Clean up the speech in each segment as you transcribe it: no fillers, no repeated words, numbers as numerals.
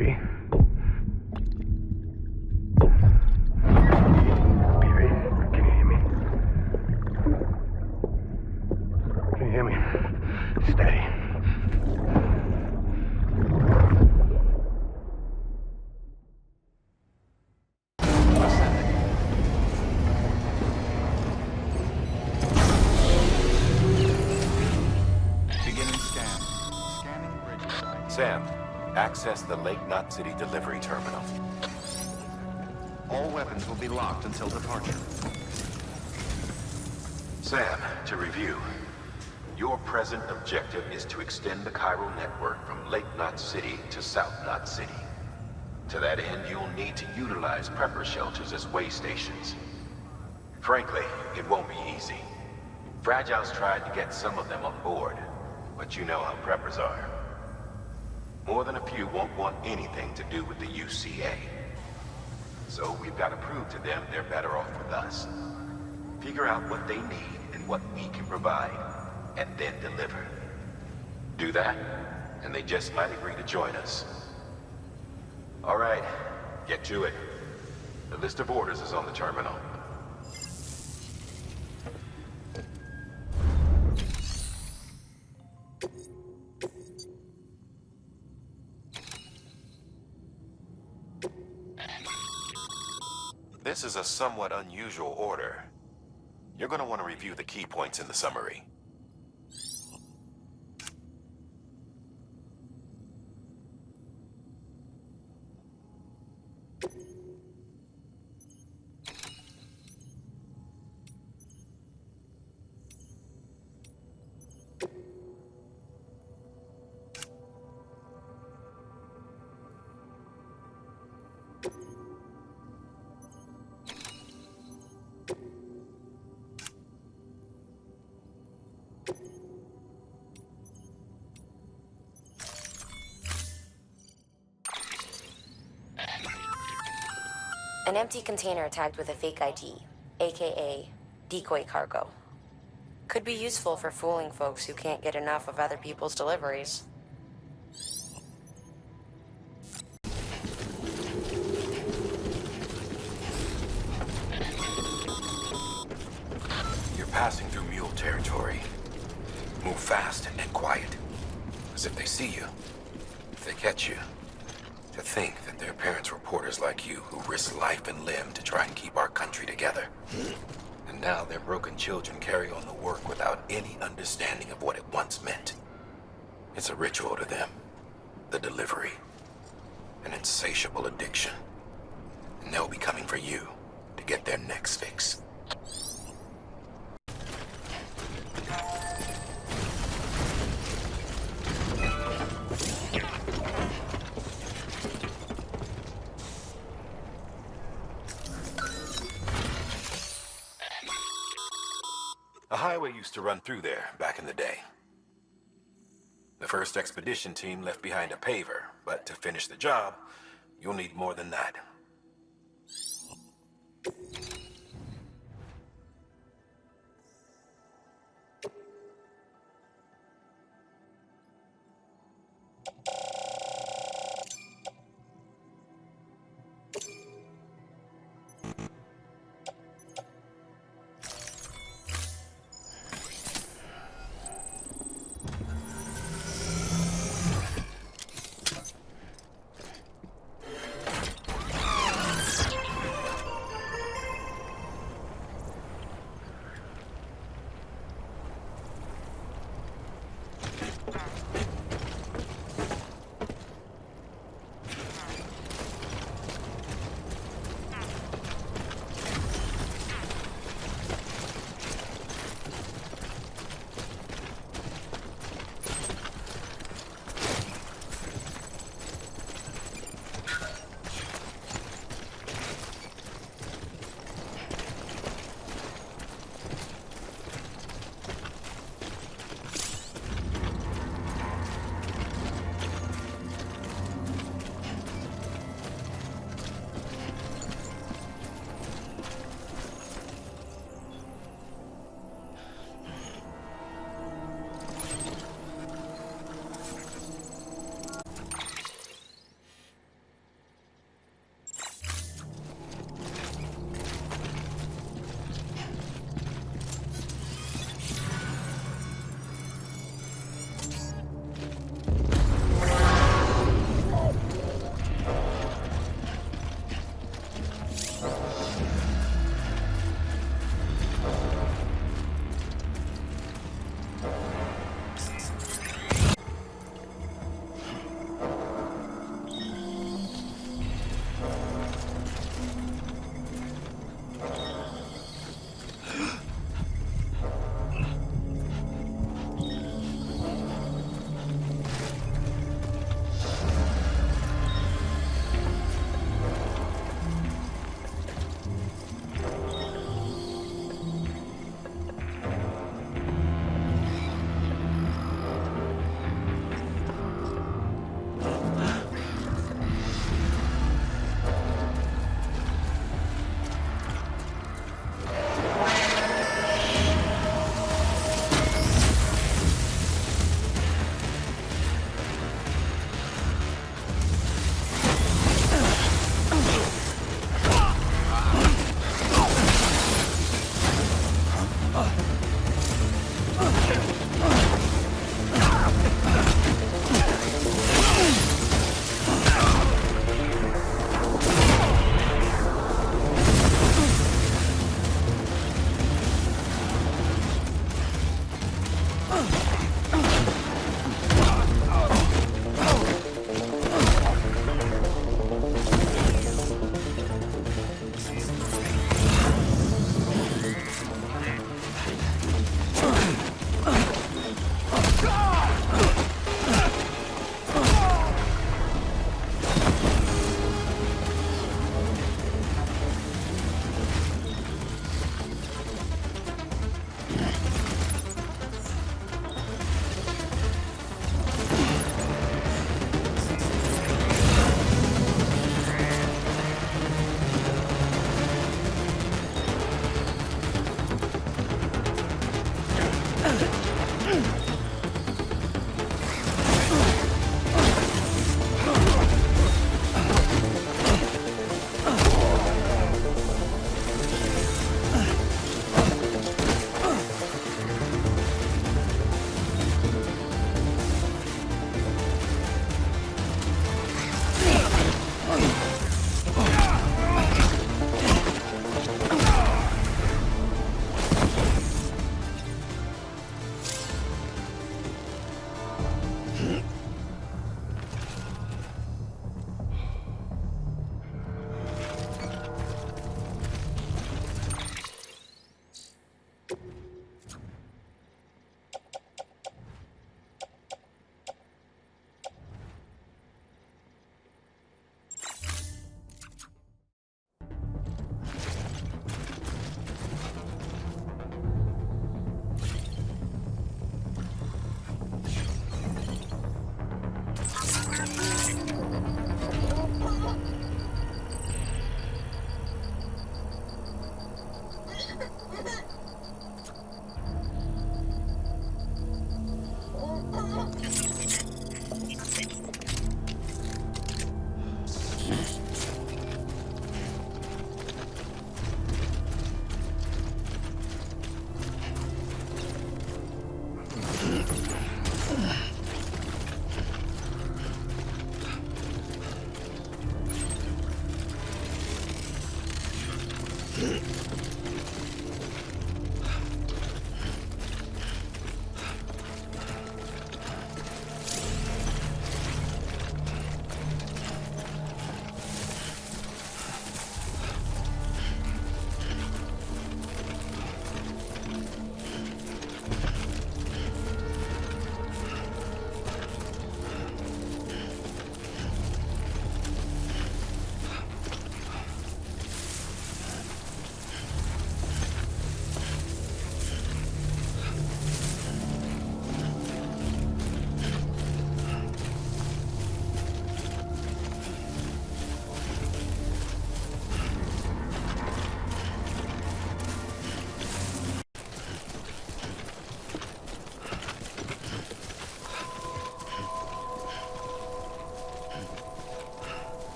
baby. Can you hear me? Can you hear me? Steady. Sam, access the Lake Knot City delivery terminal. All weapons will be locked until departure. Sam, to review. Your present objective is to extend the chiral network from Lake Knot City to South Knot City. To that end, you'll need to utilize prepper shelters as way stations. Frankly, it won't be easy. Fragile's tried to get some of them on board, but you know how preppers are. More than a few won't want anything to do with the UCA. So we've got to prove to them they're better off with us. Figure out what they need and what we can provide, and then deliver. Do that, and they just might agree to join us. All right, get to it. The list of orders is on the terminal. This is a somewhat unusual order. You're going to want to review the key points in the summary. An empty container tagged with a fake ID, aka decoy cargo. Could be useful for fooling folks who can't get enough of other people's deliveries. You're passing through mule territory. Move fast and quiet. As if they see you. If they catch you. To think that their parents were reporters like you who risked life and limb to try and keep our country together. And now their broken children carry on the work without any understanding of what it once meant. It's a ritual to them. The delivery. An insatiable addiction. And they'll be coming for you to get their next fix. A highway used to run through there back in the day. The first expedition team left behind a paver, but to finish the job, you'll need more than that.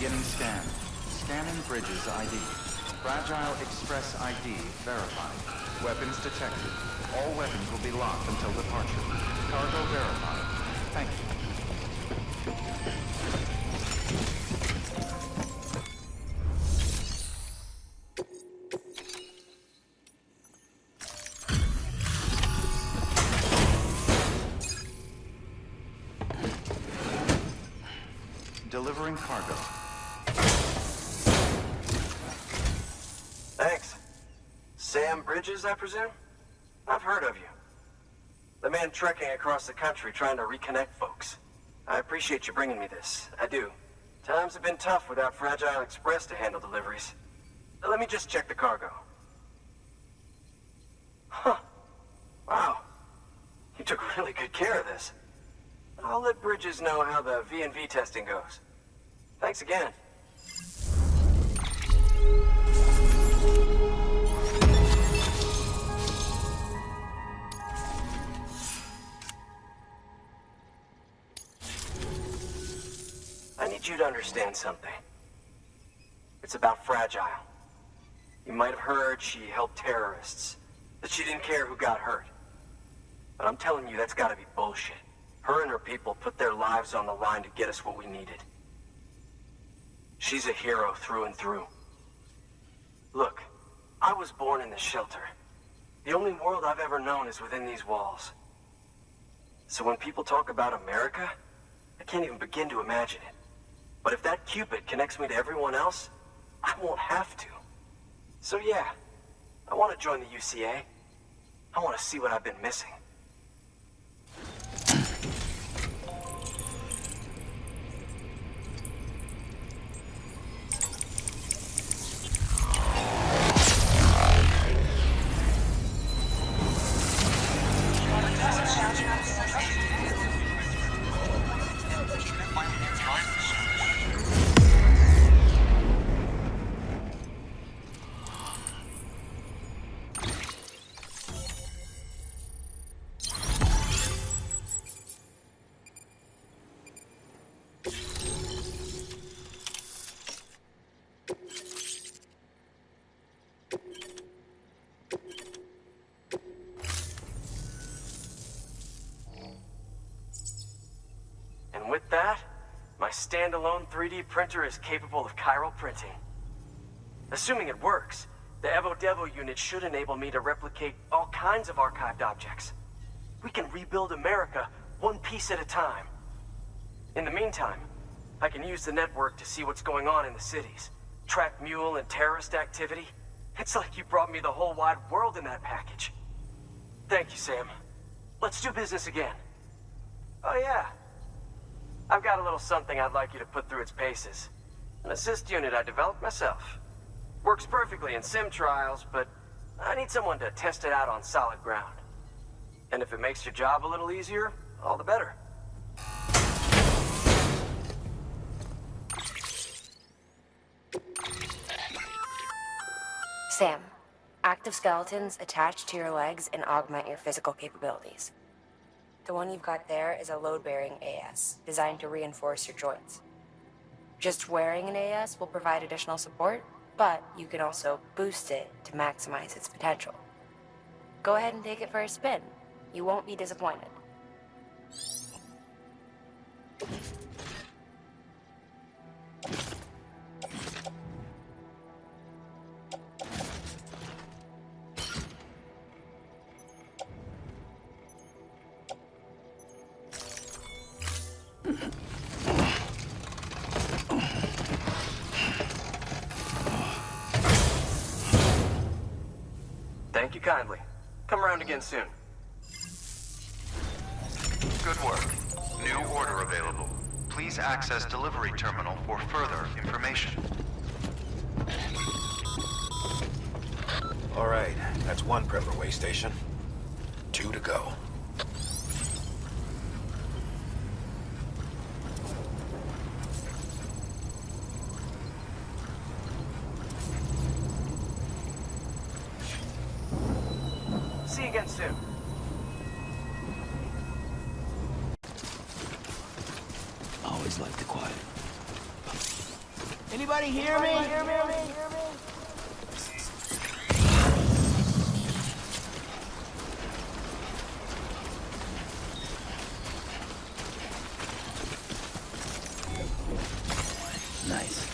Beginning scan. Scanning bridges ID. Fragile Express ID verified. Weapons detected. All weapons will be locked until departure. Cargo verified. Thank you. Delivering cargo. Thanks. Sam Bridges, I presume? I've heard of you. The man trekking across the country trying to reconnect folks. I appreciate you bringing me this. I do. Times have been tough without Fragile Express to handle deliveries. Let me just check the cargo. Huh. Wow. You took really good care of this. I'll let Bridges know how the V&V testing goes. Thanks again. I need you to understand something. It's about Fragile. You might have heard she helped terrorists, that she didn't care who got hurt. But I'm telling you, that's gotta be bullshit. Her and her people put their lives on the line to get us what we needed. She's a hero through and through. Look, I was born in this shelter. The only world I've ever known is within these walls. So when people talk about America, I can't even begin to imagine it. But if that Cupid connects me to everyone else, I won't have to. So yeah, I want to join the UCA. I want to see what I've been missing. With that, my standalone 3D printer is capable of chiral printing. Assuming it works, the Evo-Devo unit should enable me to replicate all kinds of archived objects. We can rebuild America one piece at a time. In the meantime, I can use the network to see what's going on in the cities, track mule and terrorist activity. It's like you brought me the whole wide world in that package. Thank you, Sam. Let's do business again. Oh yeah. I've got a little something I'd like you to put through its paces. An assist unit I developed myself. Works perfectly in sim trials, but I need someone to test it out on solid ground. And if it makes your job a little easier, all the better. Sam, active skeletons attach to your legs and augment your physical capabilities. The one you've got there is a load-bearing AS, designed to reinforce your joints. Just wearing an AS will provide additional support, but you can also boost it to maximize its potential. Go ahead and take it for a spin. You won't be disappointed. Thank you kindly. Come around again soon. Good work. New order available. Please access delivery terminal for further information. All right, that's one prepper way station. 2 to go. See you again soon. Always like the quiet. Anybody hear me? Nice.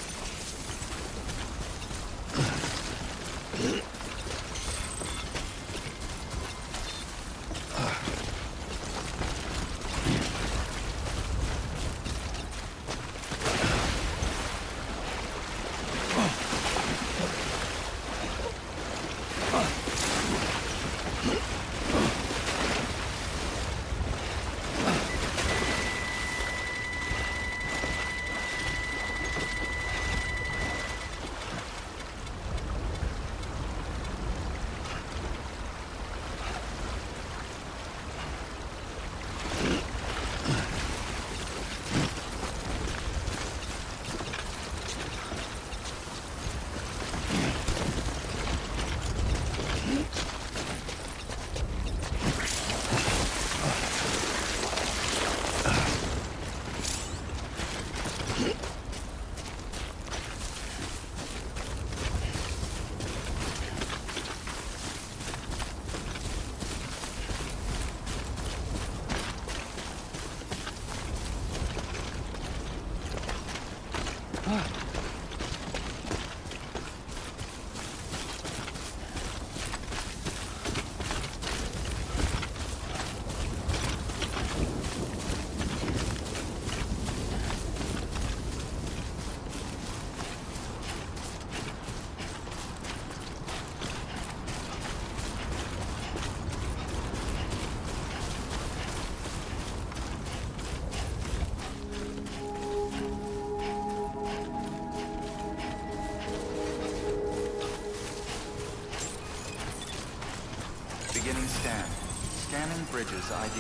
Beginning scan. Scanning bridges ID.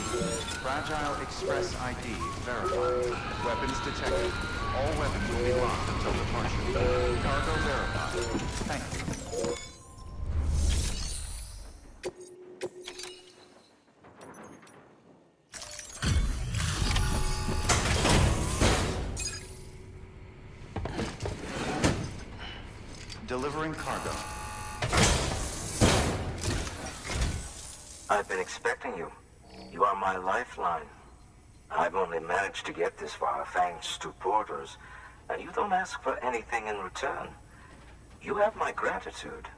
Fragile Express ID verified. Weapons detected. All weapons will be locked until departure. Cargo verified. Thank you. Delivering cargo. I've been expecting you. You are my lifeline. I've only managed to get this far thanks to porters, and you don't ask for anything in return. You have my gratitude.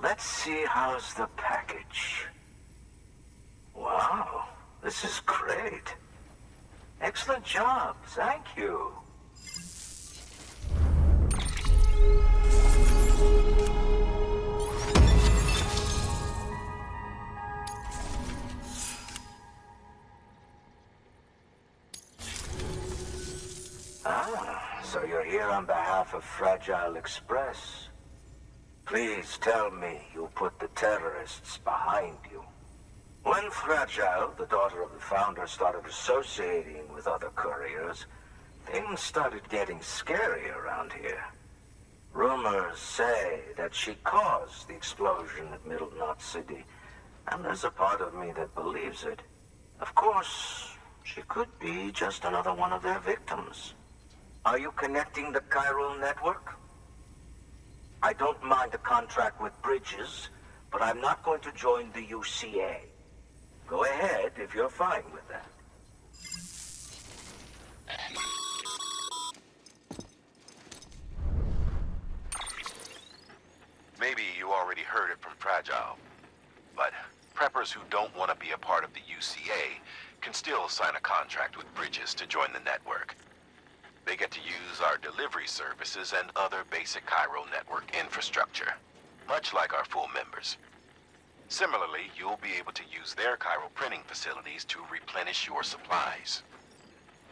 Let's see, how's the package? Wow, this is great. Excellent job, thank you. So you're here on behalf of Fragile Express. Please tell me you put the terrorists behind you. When Fragile, the daughter of the founder, started associating with other couriers, things started getting scary around here. Rumors say that she caused the explosion at Middle Knot City, and there's a part of me that believes it. Of course, she could be just another one of their victims. Are you connecting the chiral network? I don't mind a contract with Bridges, but I'm not going to join the UCA. Go ahead if you're fine with that. Maybe you already heard it from Fragile, but preppers who don't want to be a part of the UCA can still sign a contract with Bridges to join the network. They get to use our delivery services and other basic chiral network infrastructure, much like our full members. Similarly, you'll be able to use their chiral printing facilities to replenish your supplies.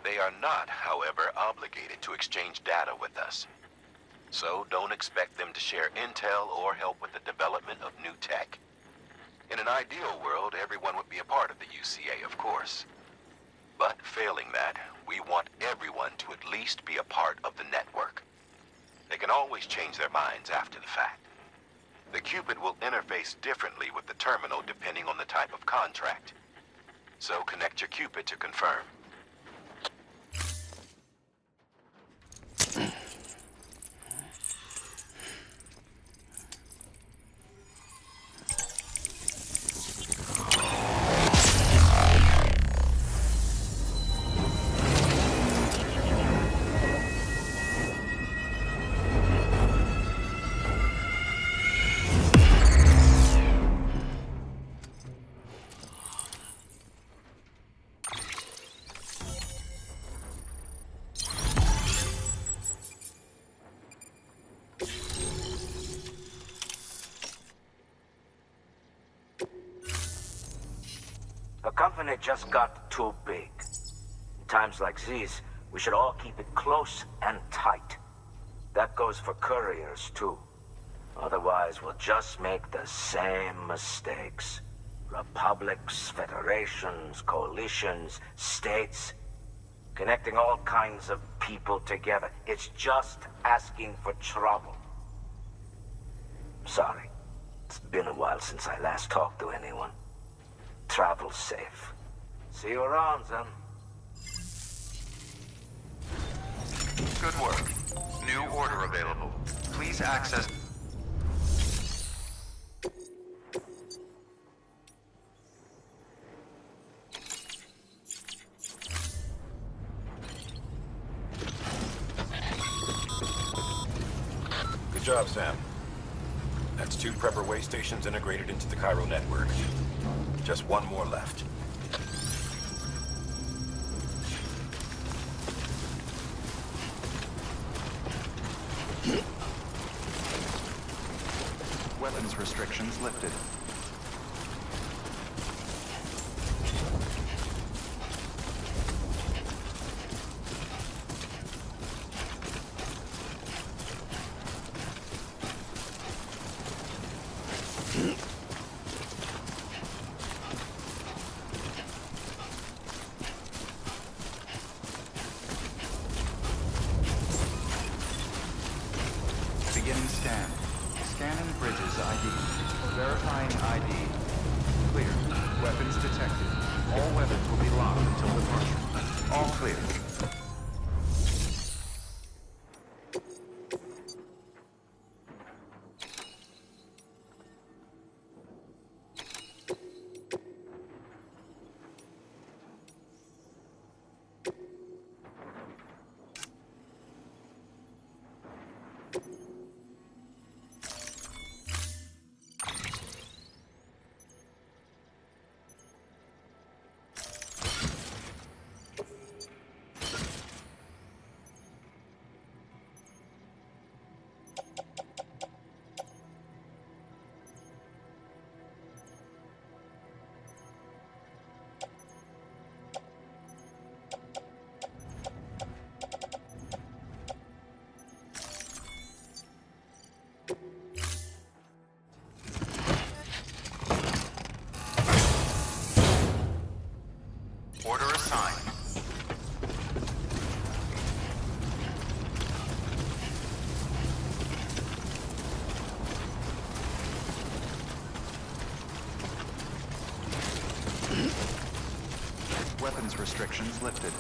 They are not, however, obligated to exchange data with us. So don't expect them to share intel or help with the development of new tech. In an ideal world, everyone would be a part of the UCA, of course. But failing that, we want everyone to at least be a part of the network. They can always change their minds after the fact. The Cupid will interface differently with the terminal depending on the type of contract. So connect your Cupid to confirm. when it just got too big. Times like these, we should all keep it close and tight. That goes for couriers, too. Otherwise, we'll just make the same mistakes. Republics, federations, coalitions, states, connecting all kinds of people together. It's just asking for trouble. Sorry. It's been a while since I last talked to anyone. Travel safe. See you around, then. Good work. New order available. Please access... Good job, Sam. That's 2 prepper way stations integrated into the Cairo network. Just 1 more left. Weapons restrictions lifted. Beginning scan. Scanning bridges ID. Verifying ID. Clear. Weapons detected. All weapons will be locked until departure. All clear. Order assigned. Weapons restrictions lifted.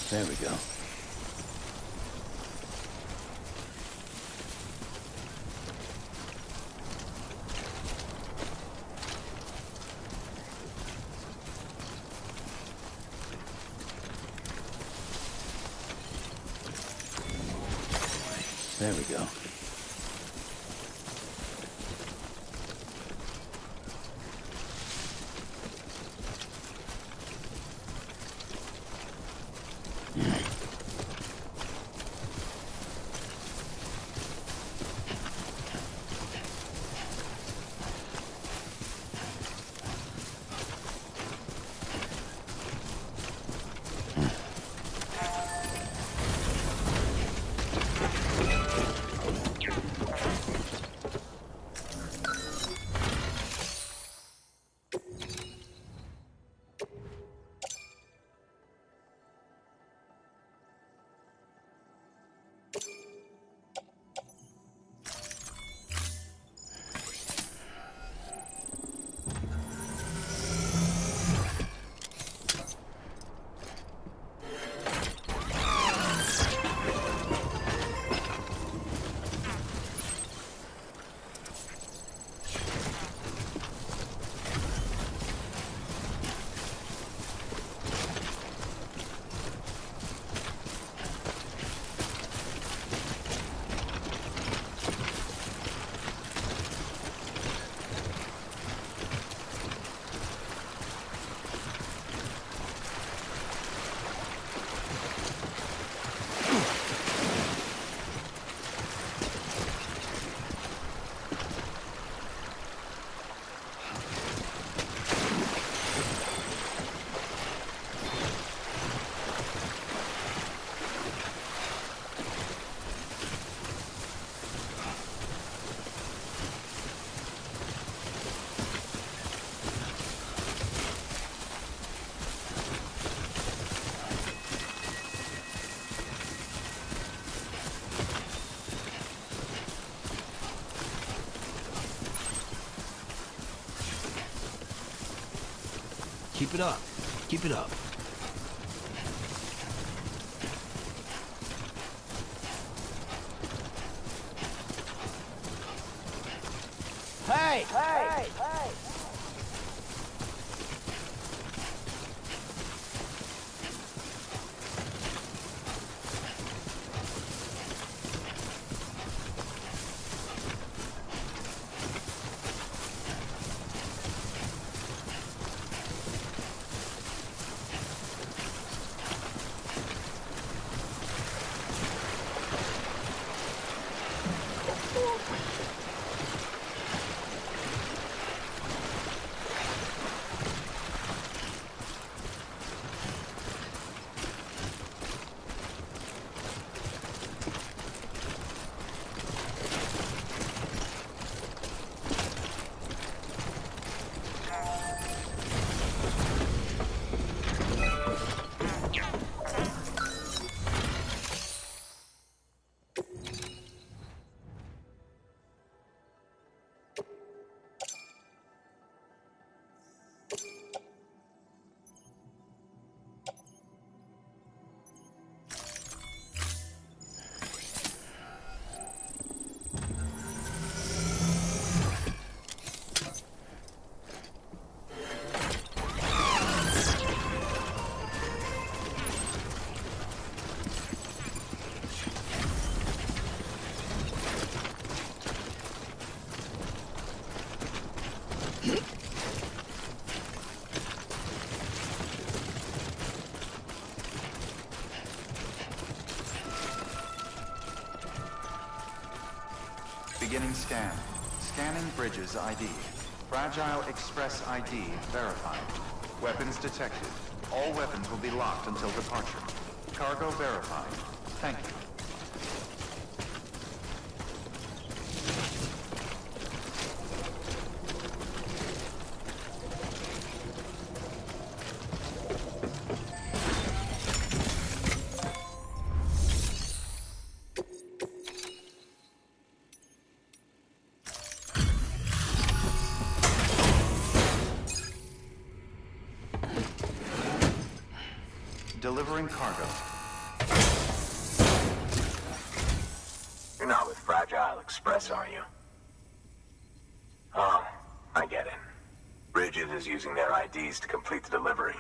There we go. There we go. Keep it up. Keep it up. Hey! Hey! Hey! Beginning scan. Scanning bridges ID. Fragile Express ID verified. Weapons detected. All weapons will be locked until departure. Cargo verified. Thank you. Delivering cargo. Fragile Express, are you? Oh, I get it. Bridget is using their IDs to complete the delivery.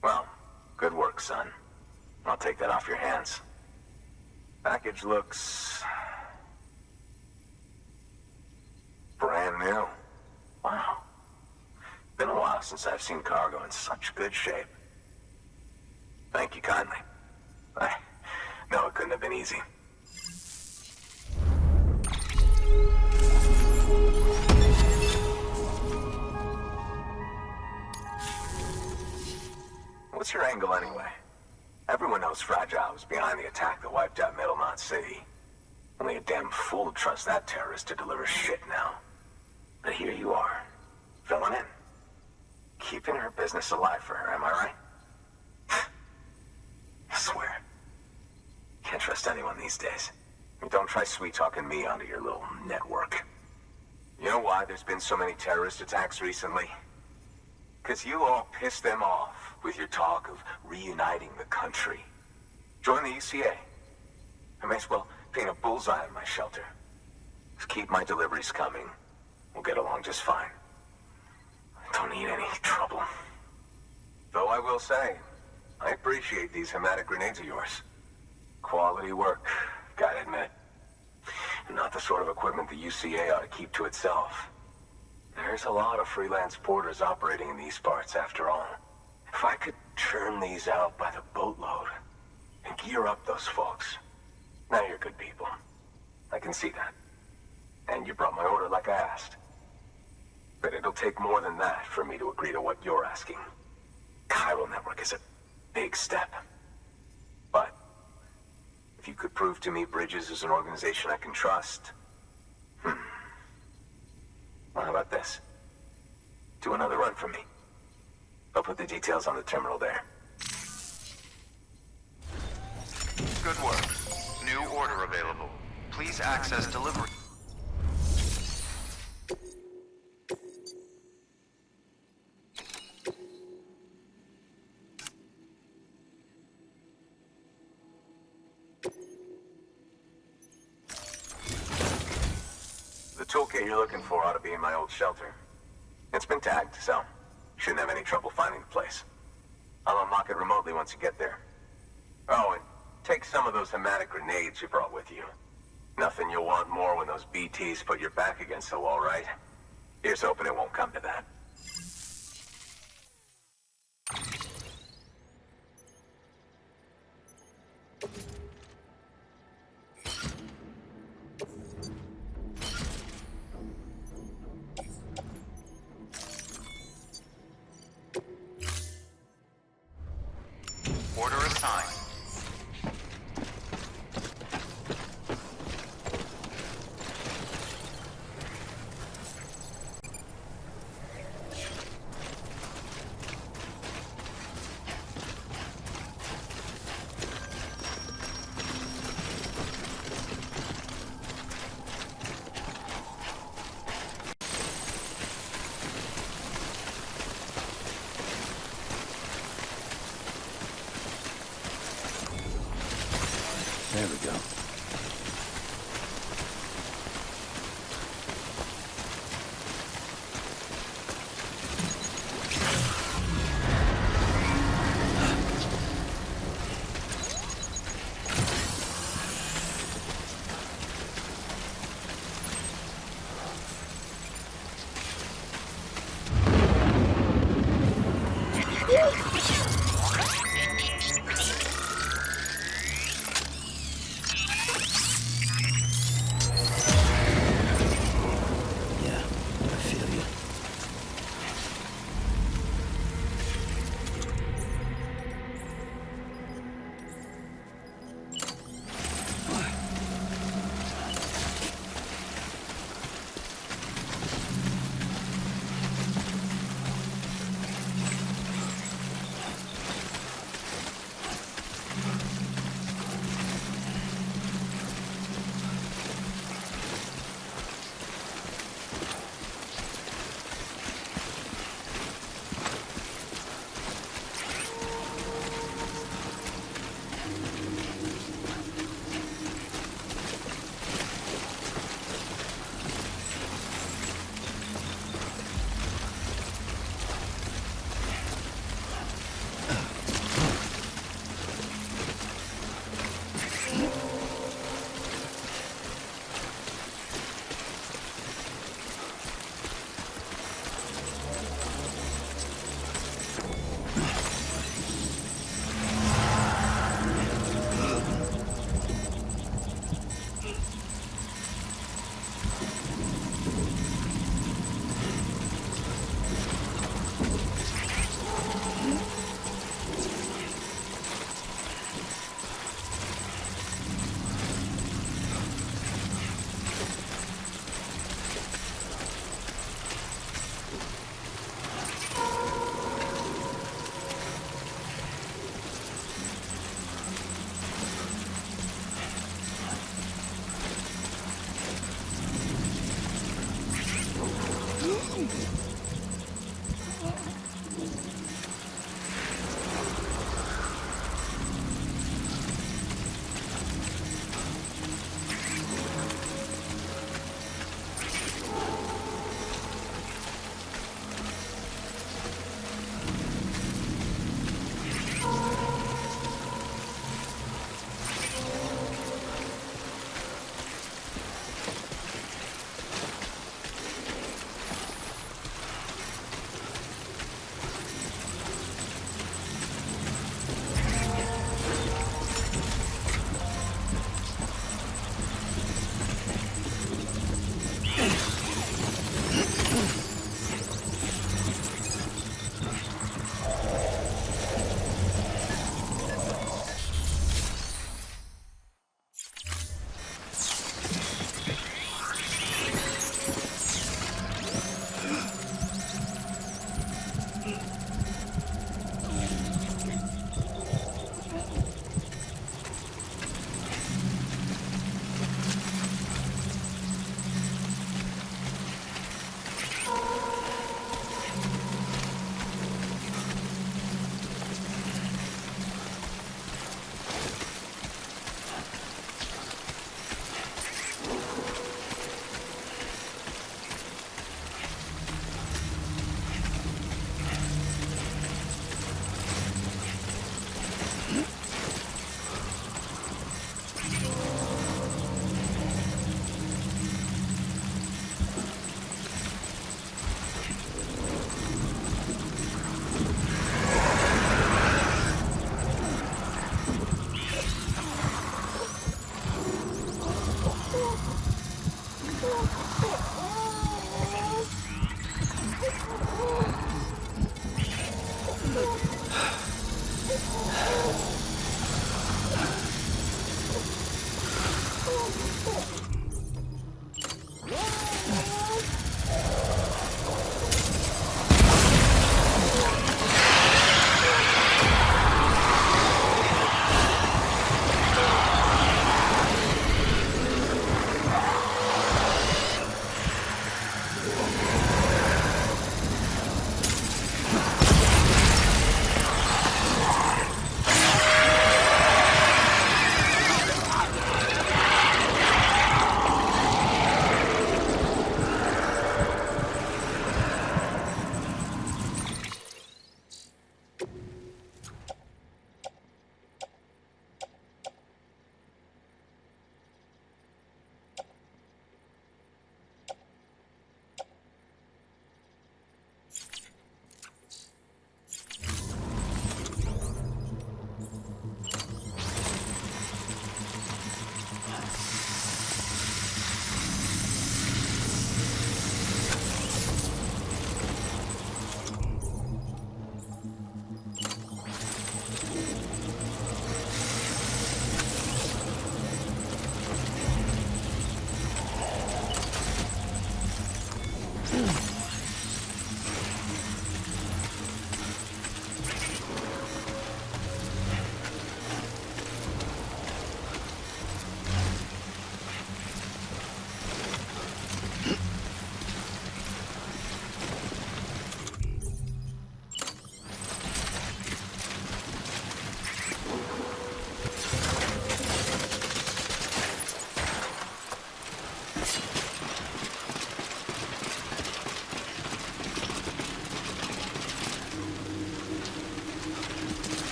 Well, good work, son. I'll take that off your hands. Package looks... brand new. Wow. Been a while since I've seen cargo in such good shape. Thank you kindly. I know it couldn't have been easy. What's your angle anyway? Everyone knows Fragile was behind the attack that wiped out Middle Knot City. Only a damn fool would trust that terrorist to deliver shit now. But here you are, filling in. Keeping her business alive for her, am I right? I swear. Can't trust anyone these days. And don't try sweet-talking me onto your little network. You know why there's been so many terrorist attacks recently? Because you all pissed them off with your talk of reuniting the country. Join the UCA. I may as well paint a bullseye on my shelter. Just keep my deliveries coming. We'll get along just fine. I don't need any trouble. Though I will say, I appreciate these hematic grenades of yours. Quality work, gotta admit. And not the sort of equipment the UCA ought to keep to itself. There's a lot of freelance porters operating in these parts, after all. If I could churn these out by the boatload and gear up those folks. Now you're good people. I can see that. And you brought my order like I asked. But it'll take more than that for me to agree to what you're asking. Chiral Network is a big step. But if you could prove to me Bridges is an organization I can trust... Well, how about this? Do another run for me. I'll put the details on the terminal there. Good work. New order available. Please access delivery. The toolkit you're looking for ought to be in my old shelter. It's been tagged, so shouldn't have any trouble finding the place. I'll unlock it remotely once you get there. Oh, and take some of those hematic grenades you brought with you. Nothing you'll want more when those BTs put your back against the wall, right? Here's hoping it won't come to that. Order assigned.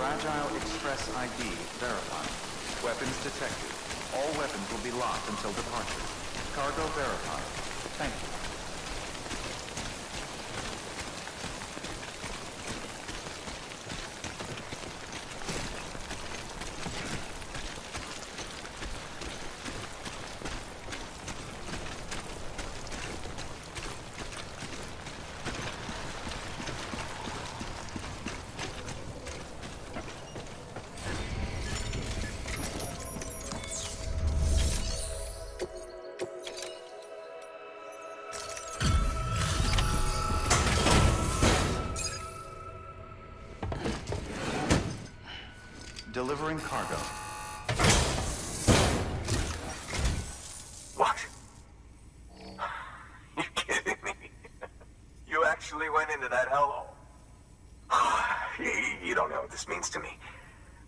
Fragile Express ID verified. Weapons detected. All weapons will be locked until departure. Cargo verified. Thank you. Delivering cargo. What? You kidding me? You actually went into that hellhole? You don't know what this means to me.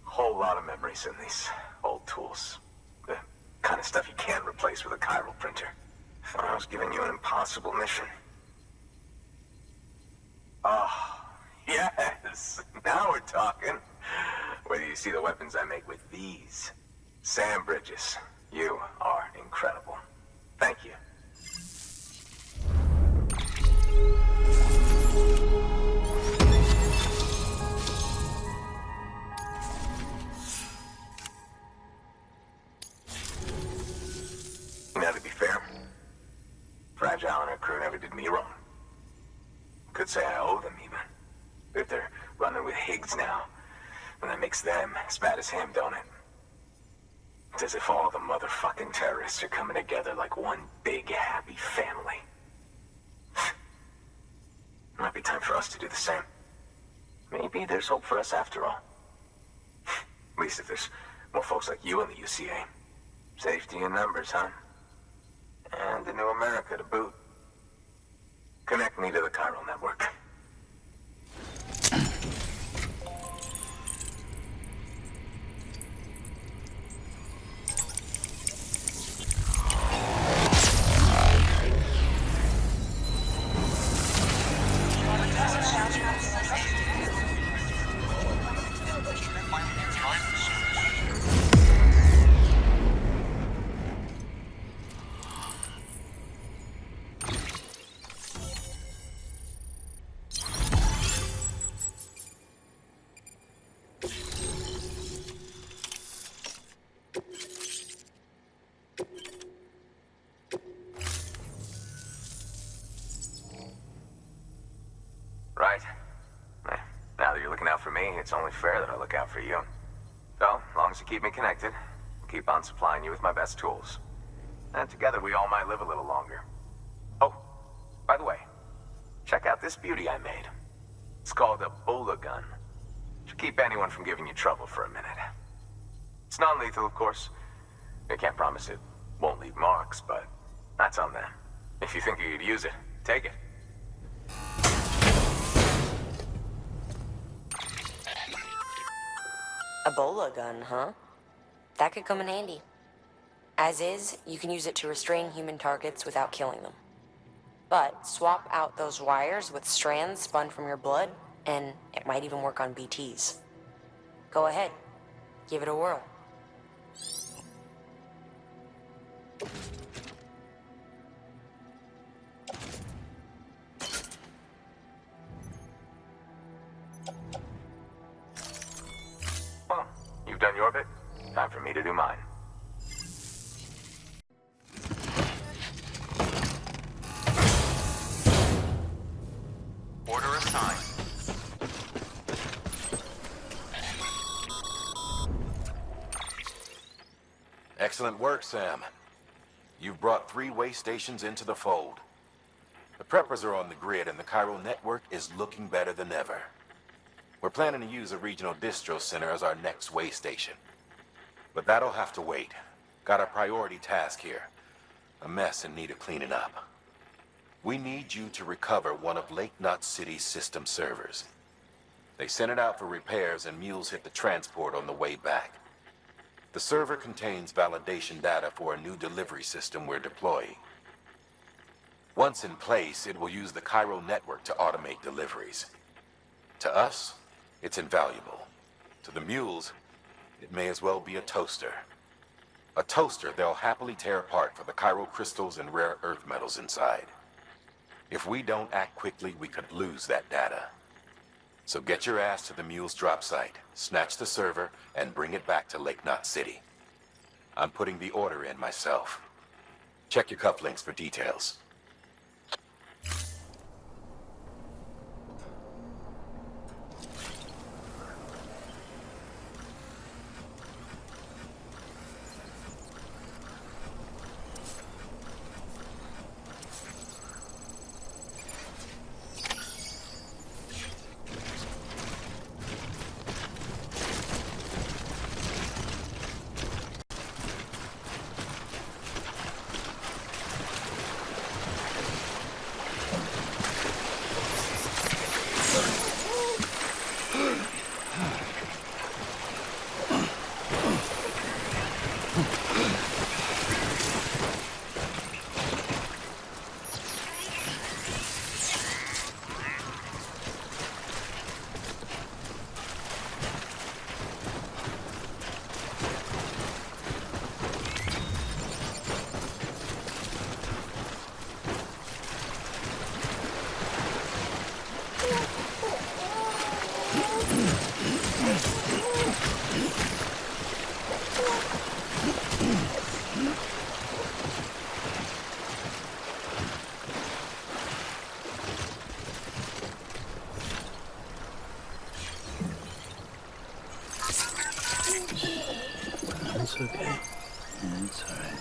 Whole lot of memories in these old tools. The kind of stuff you can't replace with a chiral printer. I was giving you an impossible mission. Oh, yes. Now we're talking. Whether you see the weapons I make with these sand bridges, you are incredible. Thank you. Now, to be fair, Fragile and her crew never did me wrong. Could say I owe them, even. If they're running with Higgs now, and that makes them as bad as him, don't it? It's as if all the motherfucking terrorists are coming together like one big, happy family. Might be time for us to do the same. Maybe there's hope for us after all. At least if there's more folks like you in the UCA. Safety in numbers, huh? And the new America to boot. Connect me to the chiral network. Right. Now that you're looking out for me, it's only fair that I look out for you. So, as long as you keep me connected, I'll keep on supplying you with my best tools. And together we all might live a little longer. Oh, by the way, check out this beauty I made. It's called a Bola gun. Should keep anyone from giving you trouble for a minute. It's non-lethal, of course. I can't promise it won't leave marks, but that's on them. If you think you could use it, take it. A Bola gun, huh? That could come in handy. As is, you can use it to restrain human targets without killing them. But swap out those wires with strands spun from your blood, and it might even work on BTs. Go ahead. Give it a whirl. Well, you've done your bit. Time for me to do mine. Order assigned. Excellent work, Sam. You've brought 3 way stations into the fold. The preppers are on the grid and the chiral network is looking better than ever. We're planning to use a regional distro center as our next way station. But that'll have to wait. Got a priority task here. A mess in need of cleaning up. We need you to recover one of Lake Knot City's system servers. They sent it out for repairs and mules hit the transport on the way back. The server contains validation data for a new delivery system we're deploying. Once in place, it will use the chiral network to automate deliveries. To us, it's invaluable. To the mules, it may as well be a toaster. A toaster they'll happily tear apart for the chiral crystals and rare earth metals inside. If we don't act quickly, we could lose that data. So get your ass to the mule's drop site, snatch the server, and bring it back to Lake Knot City. I'm putting the order in myself. Check your cufflinks for details. It's okay. It's alright.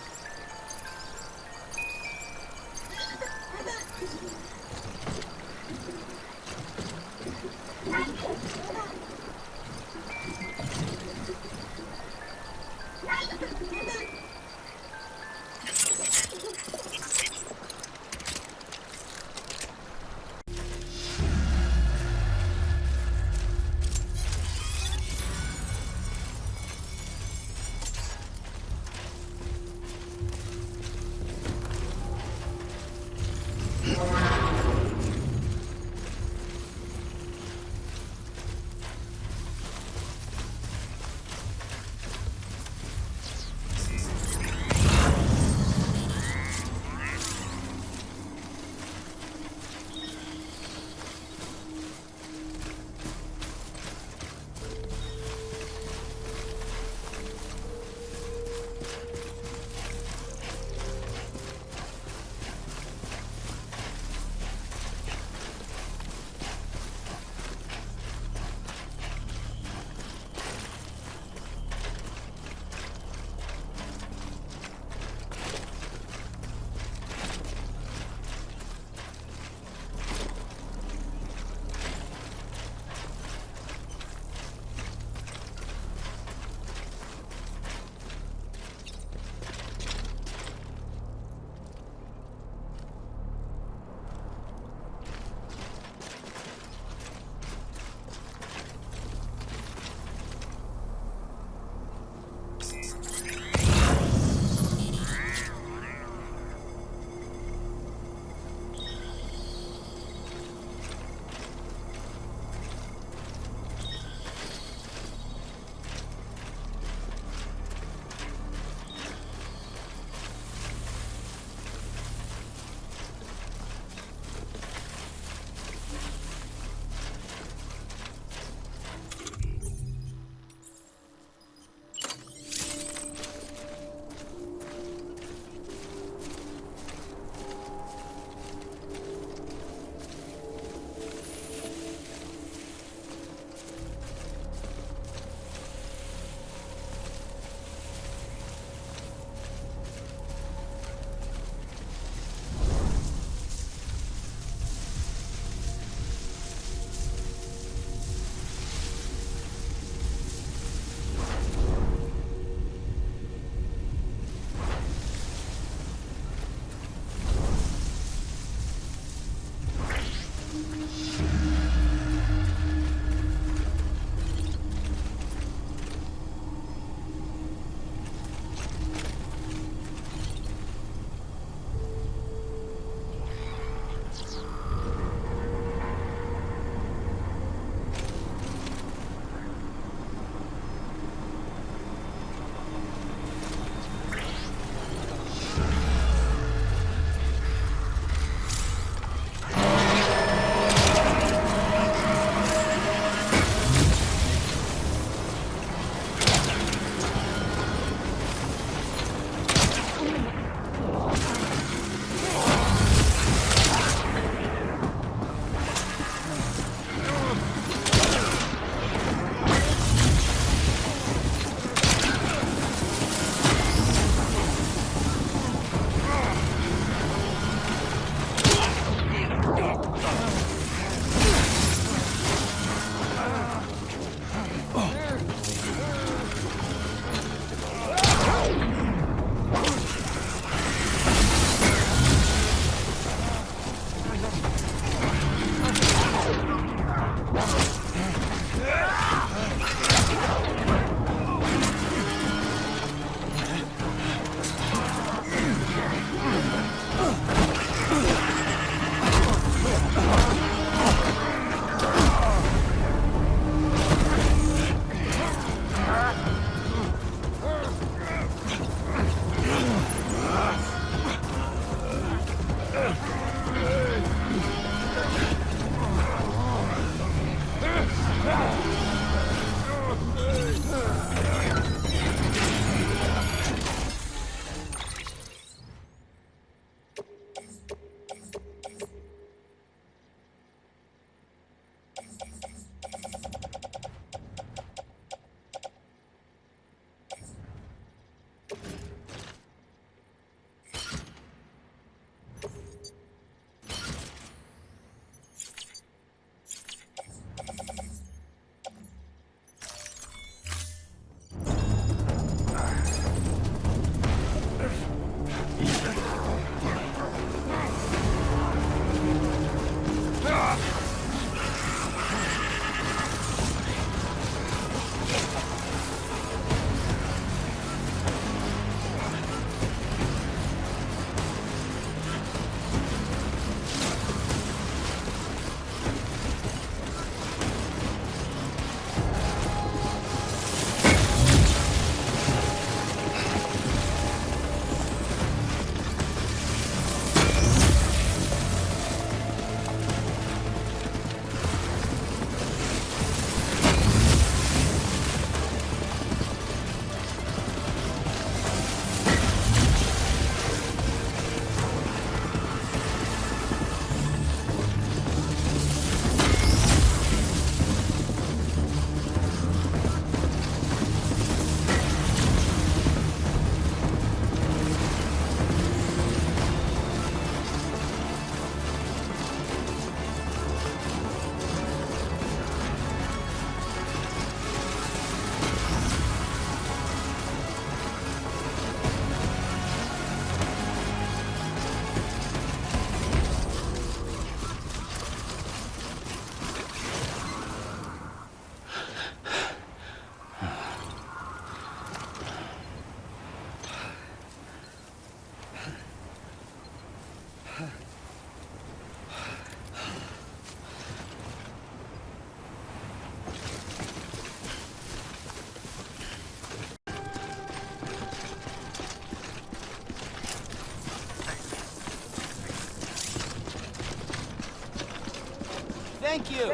Thank you.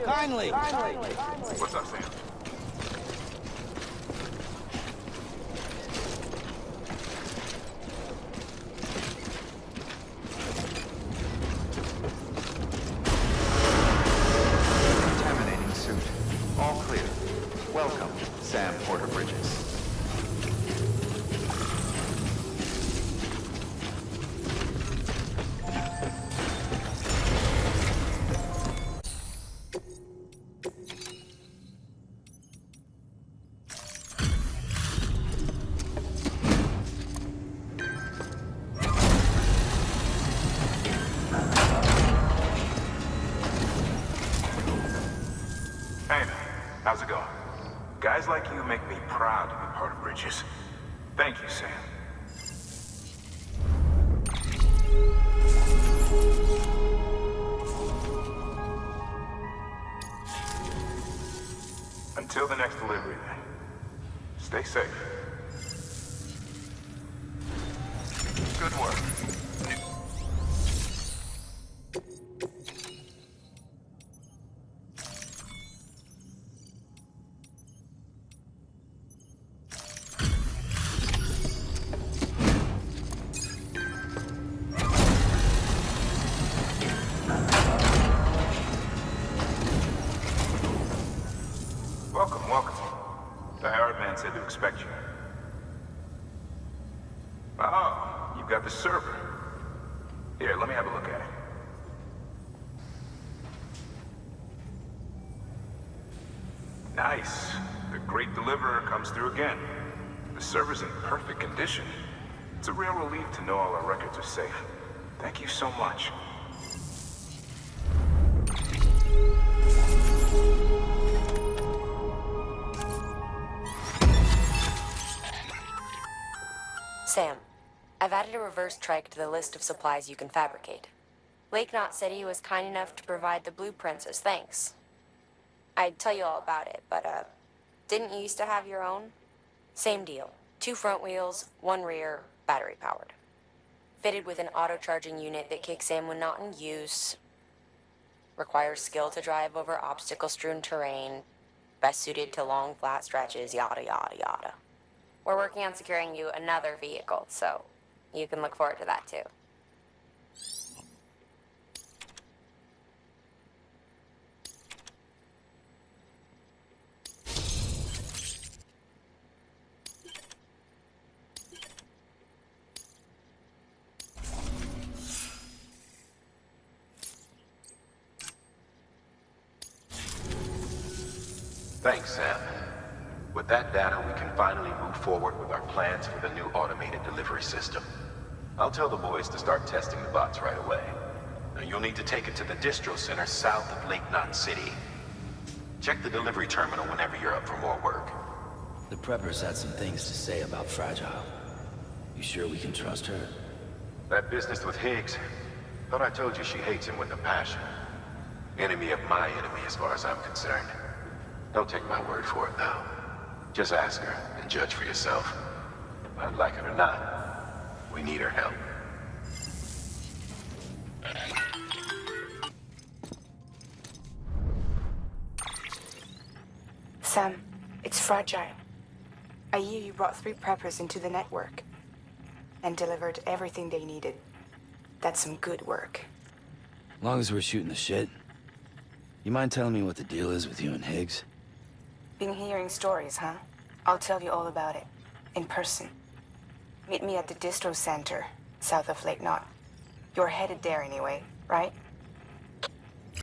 Kindly. What's up, Sam? Contaminating suit. All clear. Welcome, Sam Porter Bridges. Hey, man. How's it going? Guys like you make me proud to be part of Bridges. Thank you, Sam. Until the next delivery, then. Stay safe. Good work. Welcome. The Howard man said to expect you. Oh, you've got the server. Here, let me have a look at it. Nice. The great deliverer comes through again. The server's in perfect condition. It's a real relief to know all our records are safe. Thank you so much. Sam, I've added a reverse trike to the list of supplies you can fabricate. Lake Knot said he was kind enough to provide the blueprints as thanks. I'd tell you all about it, but, didn't you used to have your own? Same deal. 2 front wheels, 1 rear, battery powered. Fitted with an auto-charging unit that kicks in when not in use. Requires skill to drive over obstacle-strewn terrain. Best suited to long, flat stretches, yada, yada, yada. We're working on securing you another vehicle, so you can look forward to that too. Thanks, Sam. With that data, we can finally move forward with our plans for the new automated delivery system. I'll tell the boys to start testing the bots right away. Now, you'll need to take it to the distro center south of Lake Knot City. Check the delivery terminal whenever you're up for more work. The preppers had some things to say about Fragile. You sure we can trust her? That business with Higgs, thought I told you she hates him with a passion. Enemy of my enemy as far as I'm concerned. Don't take my word for it, though. Just ask her and judge for yourself. I'd like it or not, we need her help. Sam, it's Fragile. I hear you brought 3 preppers into the network and delivered everything they needed. That's some good work. Long as we're shooting the shit. You mind telling me what the deal is with you and Higgs? Been hearing stories, huh? I'll tell you all about it. In person. Meet me at the distro center, south of Lake Knot. You're headed there anyway, right?